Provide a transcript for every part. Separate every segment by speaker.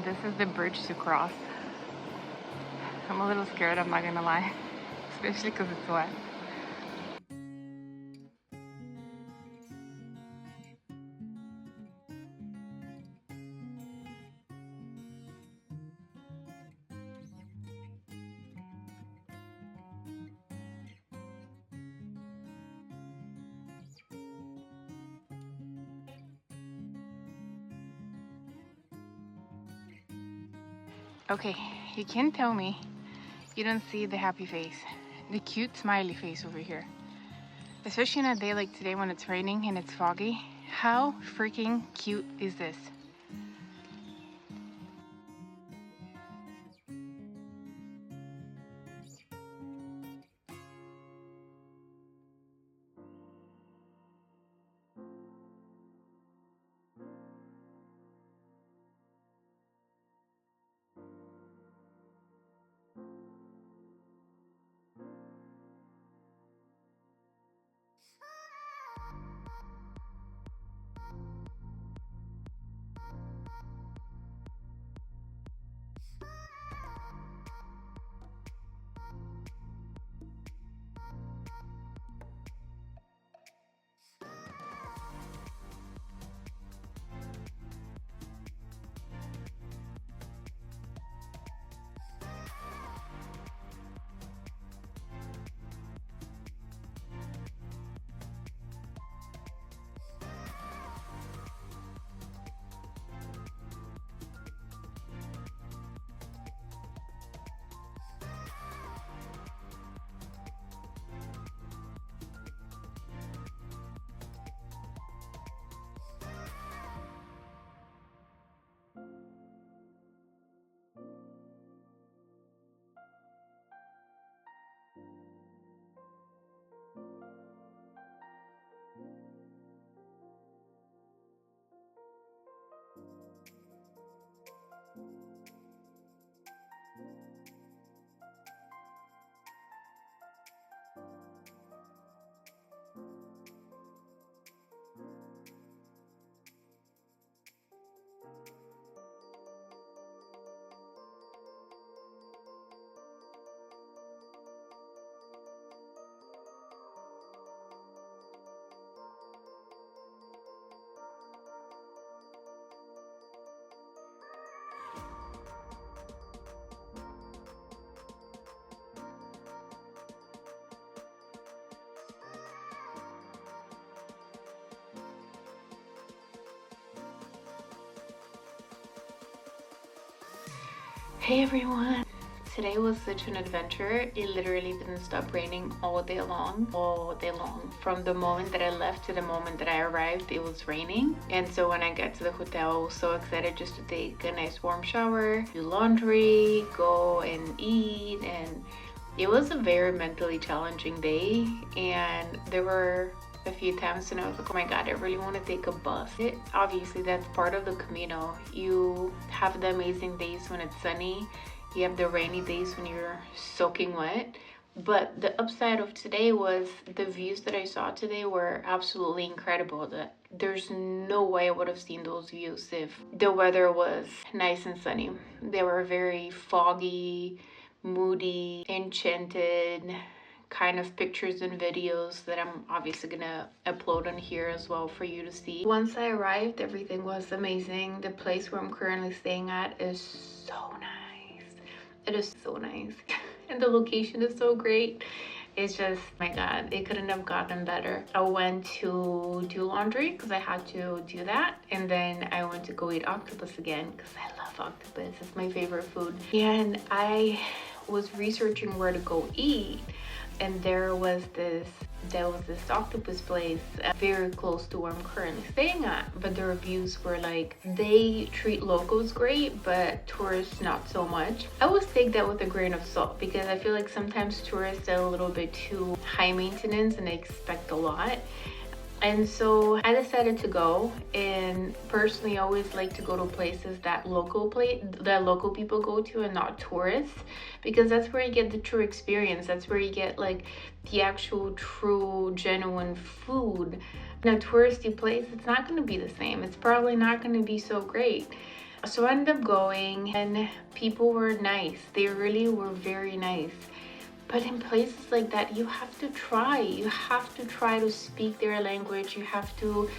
Speaker 1: This is the bridge to cross. I'm a little scared, I'm not gonna lie, especially because it's wet. Okay, you can't tell me you don't see the happy face, the cute smiley face over here. Especially on a day like today when it's raining and it's foggy. How freaking cute is this? Hey everyone! Today was such an adventure. It literally didn't stop raining all day long. From the moment that I left to the moment that I arrived, it was raining. And so when I got to the hotel, I was so excited just to take a nice warm shower, do laundry, go and eat. And it was a very mentally challenging day. And there were a few times and I was like, oh my god, I really want to take a bus. Obviously that's part of the Camino. You have the amazing days when it's sunny, you have the rainy days when you're soaking wet, but the upside of today was the views that I saw today were absolutely incredible. There's no way I would have seen those views if the weather was nice and sunny. They were very foggy, moody, enchanted kind of pictures and videos that I'm obviously gonna upload on here as well for you to see. Once I arrived, everything was amazing. The place where I'm currently staying at is so nice. It is so nice. And the location is so great. It's just, my god, it couldn't have gotten better. I went to do laundry because I had to do that, and then I went to go eat octopus again because I love octopus. It's my favorite food. And I was researching where to go eat, and there was this octopus place very close to where I'm currently staying at, but the reviews were like, they treat locals great but tourists not so much. I always take that with a grain of salt because I feel like sometimes tourists are a little bit too high maintenance and they expect a lot. And so I decided to go, and personally I always like to go to places that local people go to and not tourists, because that's where you get the true experience. That's where you get like the actual true genuine food. In a touristy place, it's not going to be the same. It's probably not going to be so great. So I ended up going, and people were nice. They really were very nice. But in places like that, you have to try. You have to try to speak their language. You have to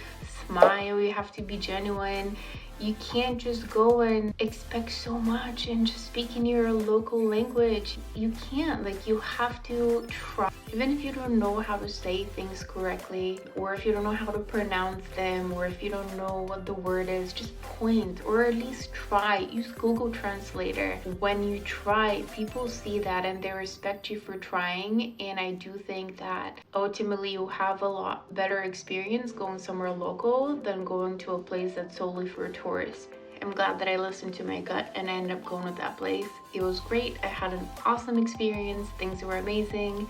Speaker 1: smile. You have to be genuine. You can't just go and expect so much and just speak in your local language. You can't. Like, you have to try. Even if you don't know how to say things correctly, or if you don't know how to pronounce them, or if you don't know what the word is, just point, or at least try. Use Google Translator. When you try, people see that and they respect you for trying. And I do think that ultimately you'll have a lot better experience going somewhere local than going to a place that's solely for tourists. I'm glad that I listened to my gut and I ended up going to that place. It was great. I had an awesome experience. Things were amazing.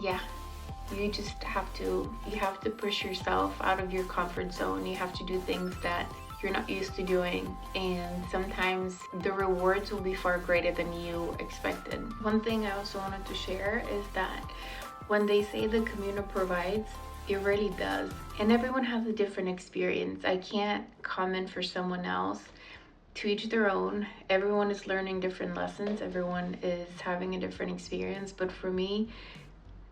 Speaker 1: Yeah, you just have to push yourself out of your comfort zone. You have to do things that you're not used to doing, and sometimes the rewards will be far greater than you expected. One thing I also wanted to share is that when they say the Camino provides, it really does. And everyone has a different experience. I can't comment for someone else. To each their own. Everyone is learning different lessons. Everyone is having a different experience. But for me,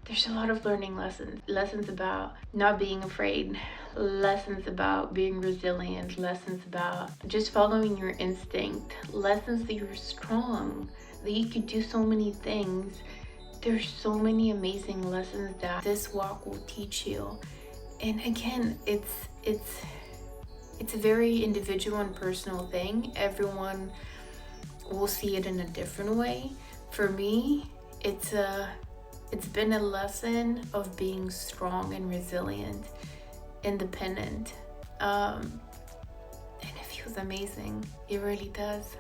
Speaker 1: there's a lot of learning lessons. Lessons about not being afraid. Lessons about being resilient. Lessons about just following your instinct. Lessons that you're strong. That you could do so many things. There's so many amazing lessons that this walk will teach you. And again, it's a very individual and personal thing. Everyone will see it in a different way. For me, it's been a lesson of being strong and resilient, independent, and it feels amazing. It really does.